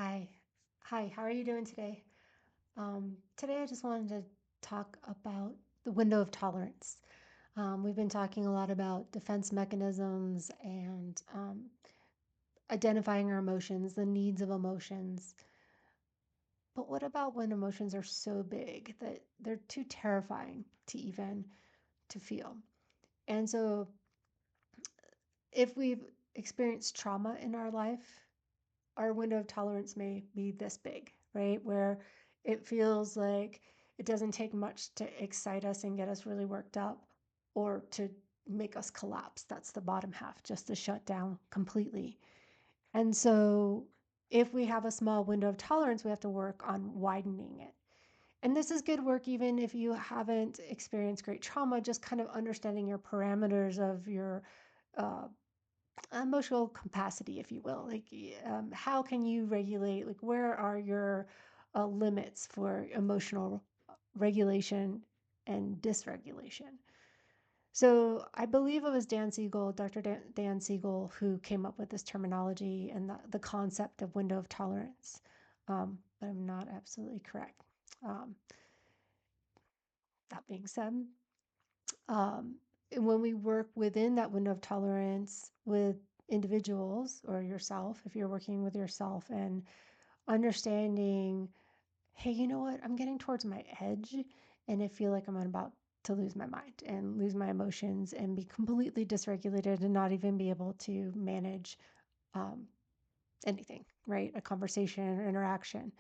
Hi. Hi, how are you doing today? Today I just wanted to talk about the window of tolerance. We've been talking a lot about defense mechanisms and identifying our emotions, the needs of emotions. But what about when emotions are so big that they're too terrifying to even to feel? And so if we've experienced trauma in our life, our window of tolerance may be this big, right? Where it feels like it doesn't take much to excite us and get us really worked up or to make us collapse. That's the bottom half, just to shut down completely. And so if we have a small window of tolerance, we have to work on widening it. And this is good work even if you haven't experienced great trauma, just kind of understanding your parameters of your uh, emotional capacity, if you will. How can you regulate? Like, where are your limits for emotional regulation and dysregulation? So, I believe it was Dr. Dan Siegel, who came up with this terminology and the concept of window of tolerance. But I'm not absolutely correct. Um, that being said, um, and when we work within that window of tolerance with individuals or yourself, if you're working with yourself and understanding, hey, you know what, I'm getting towards my edge and I feel like I'm about to lose my mind and lose my emotions and be completely dysregulated and not even be able to manage um, anything, right? A conversation or interaction.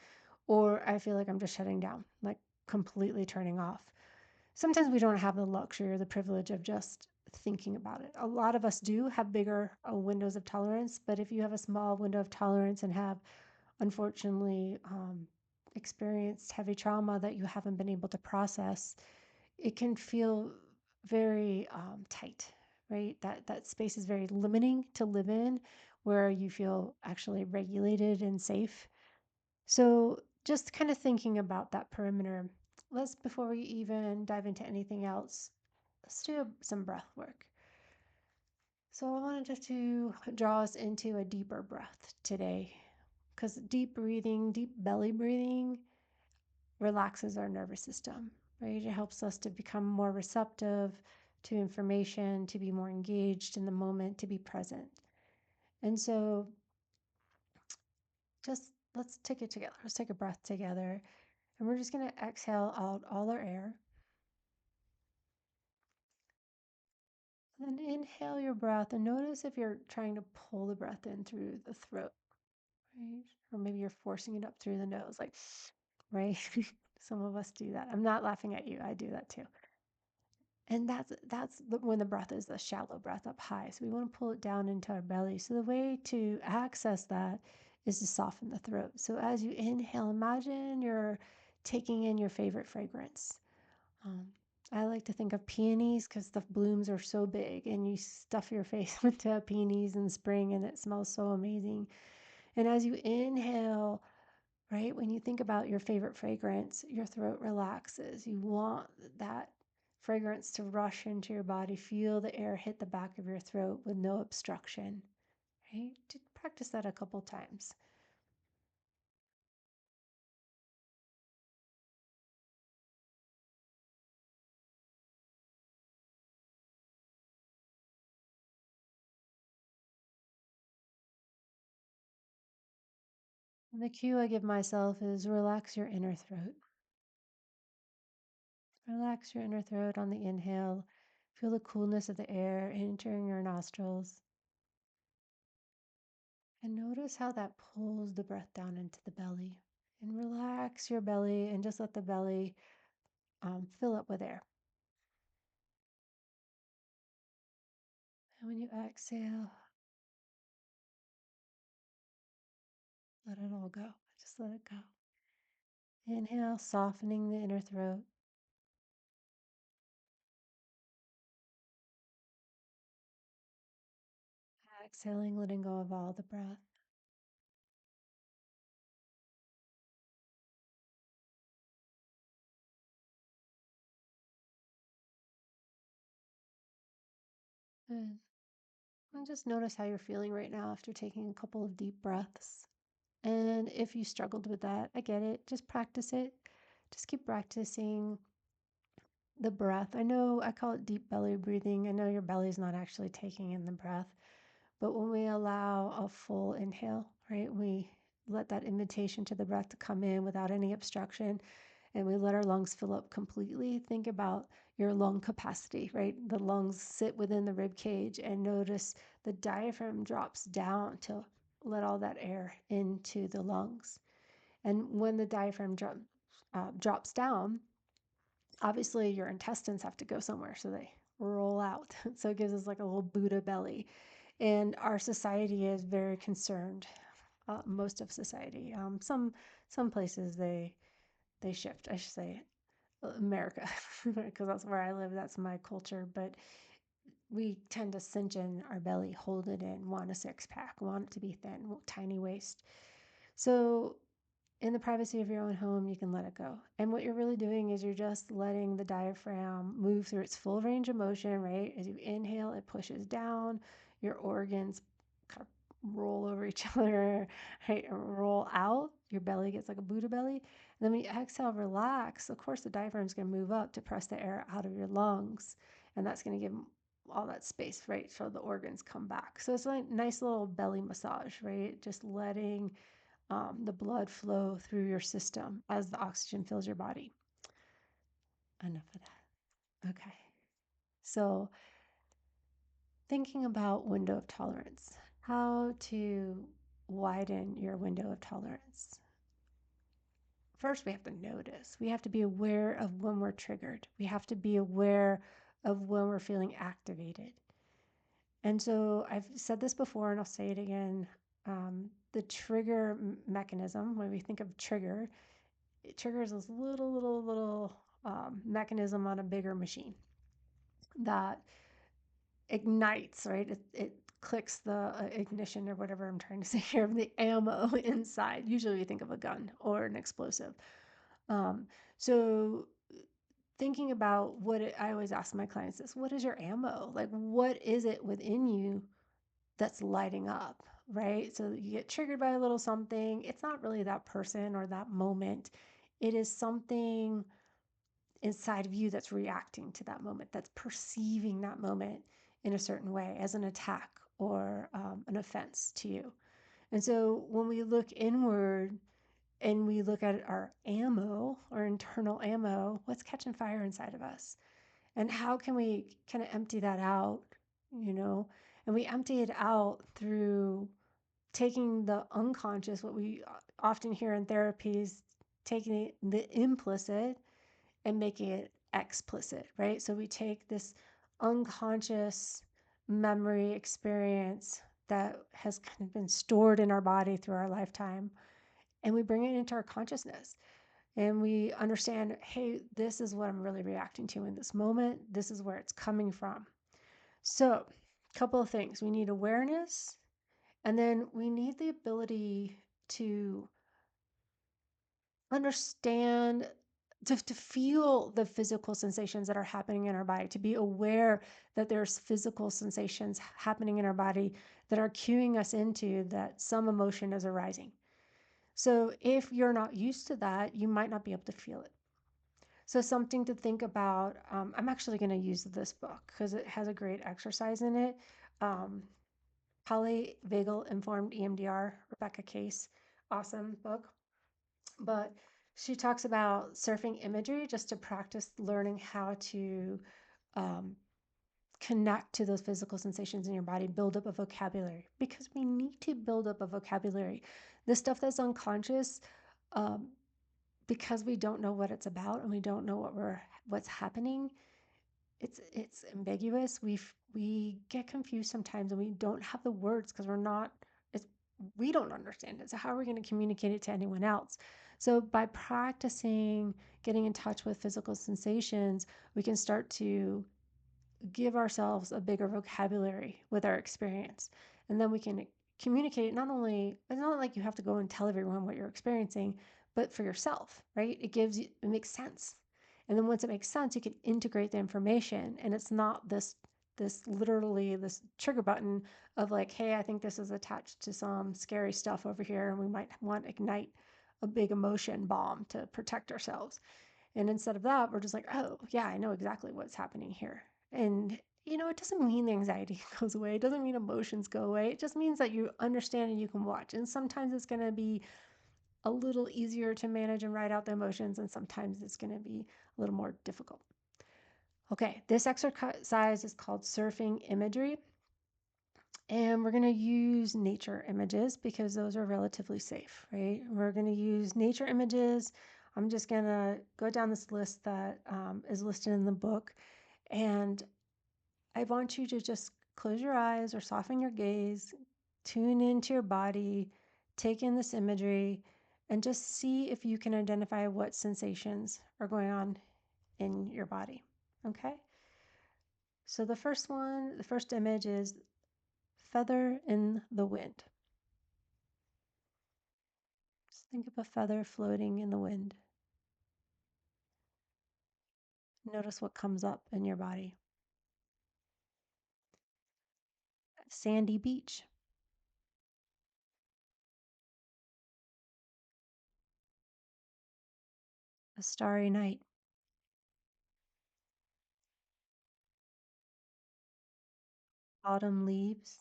Or I feel like I'm just shutting down, like completely turning off. Sometimes we don't have the luxury or the privilege of just thinking about it. A lot of us do have bigger windows of tolerance, but if you have a small window of tolerance and have unfortunately experienced heavy trauma that you haven't been able to process, it can feel very tight, right? That space is very limiting to live in, where you feel actually regulated and safe. So just kind of thinking about that perimeter. Let's, before we even dive into anything else, let's do some breath work. So I wanted just to draw us into a deeper breath today, because deep breathing, deep belly breathing relaxes our nervous system, right? It helps us to become more receptive to information, to be more engaged in the moment, to be present. And so just let's take it together. Let's take a breath together. And we're just going to exhale out all our air. And then inhale your breath and notice if you're trying to pull the breath in through the throat, right? Or maybe you're forcing it up through the nose, like, right? Some of us do that. I'm not laughing at you. I do that too. And when the breath is the shallow breath up high. So we want to pull it down into our belly. So the way to access that is to soften the throat. So as you inhale, imagine you're taking in your favorite fragrance. Um, I like to think of peonies because the blooms are so big and you stuff your face into peonies in spring and it smells so amazing. And as you inhale, right, when you think about your favorite fragrance, your throat relaxes. You want that fragrance to rush into your body. Feel the air hit the back of your throat with no obstruction, right? To practice that a couple times. And the cue I give myself is relax your inner throat. Relax your inner throat on the inhale. Feel the coolness of the air entering your nostrils. And notice how that pulls the breath down into the belly. And relax your belly and just let the belly fill up with air. And when you exhale, let it all go. Just let it go. Inhale, softening the inner throat. Exhaling, letting go of all the breath. Good. And just notice how you're feeling right now after taking a couple of deep breaths. And if you struggled with that, I get it. Just practice it. Just keep practicing the breath. I know I call it deep belly breathing. I know your belly's not actually taking in the breath, but when we allow a full inhale, right, we let that invitation to the breath to come in without any obstruction, and we let our lungs fill up completely. Think about your lung capacity, right? The lungs sit within the rib cage, and notice the diaphragm drops down to let all that air into the lungs. And when the diaphragm drops down, obviously your intestines have to go somewhere, so they roll out. So it gives us like a little Buddha belly. And our society is very concerned. Most of society. Some places they shift. I should say America, because that's where I live. That's my culture. But we tend to cinch in our belly, hold it in, want a six pack, want it to be thin, tiny waist. So in the privacy of your own home, you can let it go. And what you're really doing is you're just letting the diaphragm move through its full range of motion, right? As you inhale, it pushes down, your organs kind of roll over each other, right? And roll out. Your belly gets like a Buddha belly. And then when you exhale, relax. Of course, the diaphragm's going to move up to press the air out of your lungs. And that's going to give all that space, right? So the organs come back. So it's like a nice little belly massage, right? Just letting the blood flow through your system as the oxygen fills your body. Enough of that. Okay. So, thinking about window of tolerance, how to widen your window of tolerance. First, we have to notice. We have to be aware of when we're triggered. We have to be aware of when we're feeling activated. And so, I've said this before and I'll say it again. The trigger mechanism, when we think of trigger, it triggers this little mechanism on a bigger machine that ignites, right? It clicks the ignition or whatever I'm trying to say here of the ammo inside. Usually we think of a gun or an explosive. Um, so thinking about I always ask my clients this, what is your ammo? Like, what is it within you that's lighting up, right? So you get triggered by a little something. It's not really that person or that moment. It is something inside of you that's reacting to that moment, that's perceiving that moment in a certain way as an attack or an offense to you. And so when we look inward and we look at our ammo, our internal ammo, what's catching fire inside of us? And how can we kind of empty that out, you know? And we empty it out through taking the unconscious, what we often hear in therapies, taking the implicit and making it explicit, right? So we take this unconscious memory experience that has kind of been stored in our body through our lifetime, and we bring it into our consciousness. And we understand, hey, this is what I'm really reacting to in this moment. This is where it's coming from. So, a couple of things. We need awareness, and then we need the ability to understand, to feel the physical sensations that are happening in our body, to be aware that there's physical sensations happening in our body that are cueing us into that some emotion is arising. So if you're not used to that, you might not be able to feel it. So something to think about. I'm actually going to use this book because it has a great exercise in it. Um, Polyvagal Informed EMDR, Rebecca Case, awesome book. But she talks about surfing imagery just to practice learning how to um, connect to those physical sensations in your body, build up a vocabulary, because we need to build up a vocabulary. The stuff that's unconscious, um, because we don't know what it's about and we don't know what's happening, it's ambiguous. We get confused sometimes and we don't have the words because we don't understand it. So how are we going to communicate it to anyone else? So by practicing getting in touch with physical sensations, we can start to give ourselves a bigger vocabulary with our experience. And then we can communicate not only, it's not like you have to go and tell everyone what you're experiencing, but for yourself, right? It makes sense. And then once it makes sense, you can integrate the information and it's not this this literally this trigger button of like, hey, I think this is attached to some scary stuff over here, and we might want to ignite a big emotion bomb to protect ourselves. And instead of that, we're just like, oh, yeah, I know exactly what's happening here. And, it doesn't mean the anxiety goes away. It doesn't mean emotions go away. It just means that you understand and you can watch. And sometimes it's going to be a little easier to manage and write out the emotions, and sometimes it's going to be a little more difficult. Okay, this exercise is called surfing imagery. And we're going to use nature images because those are relatively safe, right? We're going to use nature images. I'm just going to go down this list that is listed in the book. And I want you to just close your eyes or soften your gaze, tune into your body, take in this imagery, and just see if you can identify what sensations are going on in your body. Okay? So the first image is feather in the wind. Just think of a feather floating in the wind. Notice what comes up in your body. A sandy beach, a starry night, autumn leaves,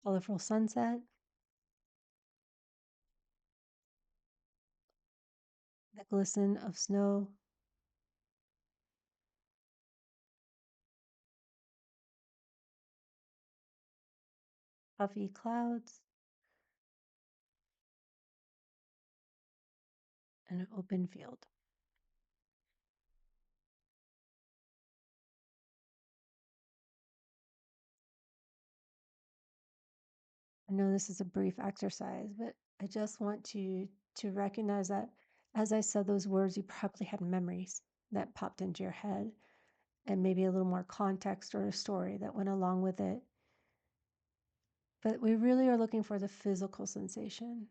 colorful sunset, the glisten of snow, puffy clouds, and an open field. I know this is a brief exercise, but I just want you to recognize that as I said those words, you probably had memories that popped into your head and maybe a little more context or a story that went along with it. But we really are looking for the physical sensation.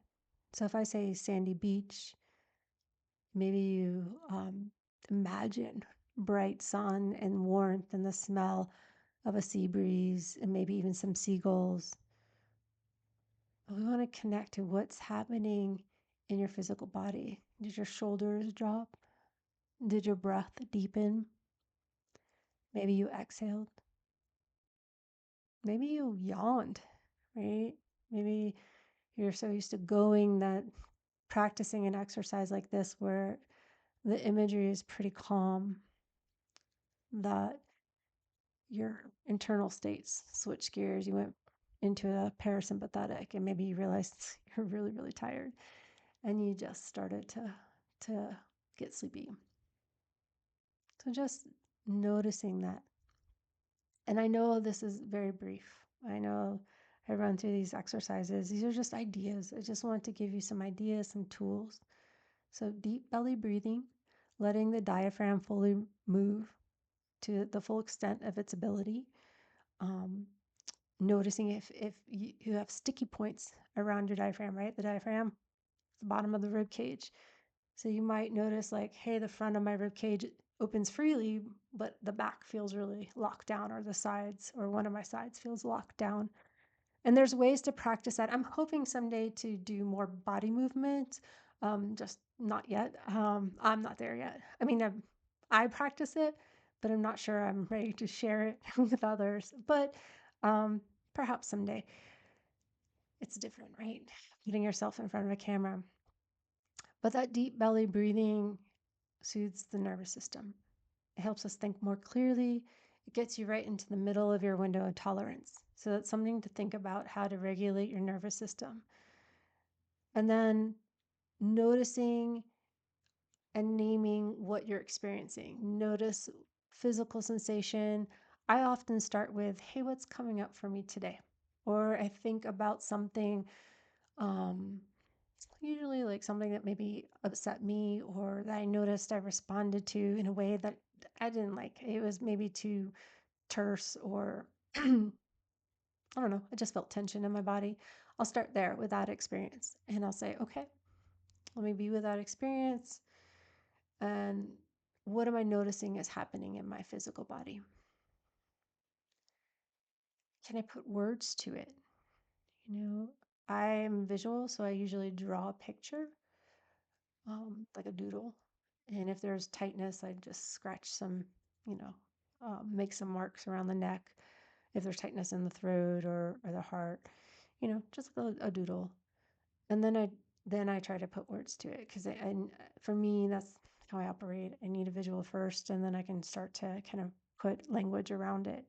So if I say sandy beach, maybe you imagine bright sun and warmth and the smell of a sea breeze and maybe even some seagulls. We want to connect to what's happening in your physical body. Did your shoulders drop? Did your breath deepen? Maybe you exhaled. Maybe you yawned, right? Maybe you're so used to going that practicing an exercise like this where the imagery is pretty calm, that your internal states switch gears. You went into a parasympathetic, and maybe you realized you're really, really tired, and you just started to get sleepy. So just noticing that. And I know this is very brief. I know I run through these exercises. These are just ideas. I just want to give you some ideas, some tools. So deep belly breathing, letting the diaphragm fully move to the full extent of its ability. Noticing if you have sticky points around your diaphragm, right? The diaphragm is the bottom of the rib cage. So you might notice like, hey, the front of my rib cage opens freely, but the back feels really locked down, or the sides, or one of my sides feels locked down. And there's ways to practice that. I'm hoping someday to do more body movement, just not yet. I'm not there yet. I mean, I practice it, but I'm not sure I'm ready to share it with others. But perhaps someday. It's different, right? Putting yourself in front of a camera. But that deep belly breathing soothes the nervous system. It helps us think more clearly. It gets you right into the middle of your window of tolerance. So that's something to think about, how to regulate your nervous system. And then noticing and naming what you're experiencing. Notice physical sensation. I often start with, hey, what's coming up for me today? Or I think about something, um, usually like something that maybe upset me or that I noticed I responded to in a way that I didn't like. It was maybe too terse, or I don't know, I just felt tension in my body. I'll start there with that experience and I'll say, okay, let me be with that experience and what am I noticing is happening in my physical body? Can I put words to it? You know, I'm visual, so I usually draw a picture, like a doodle. And if there's tightness, I just scratch some, you know, make some marks around the neck. If there's tightness in the throat or the heart, just like a doodle. And then I try to put words to it because and for me, that's how I operate. I need a visual first, and then I can start to kind of put language around it.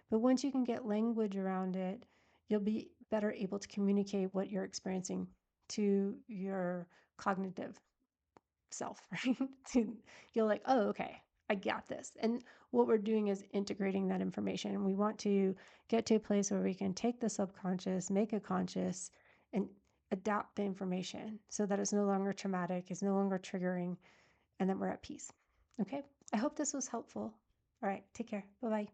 But once you can get language around it, you'll be better able to communicate what you're experiencing to your cognitive self, right? You're like, oh, okay, I got this. And what we're doing is integrating that information. And we want to get to a place where we can take the subconscious, make it conscious, and adapt the information so that it's no longer traumatic, it's no longer triggering, and that we're at peace. Okay. I hope this was helpful. All right. Take care. Bye bye.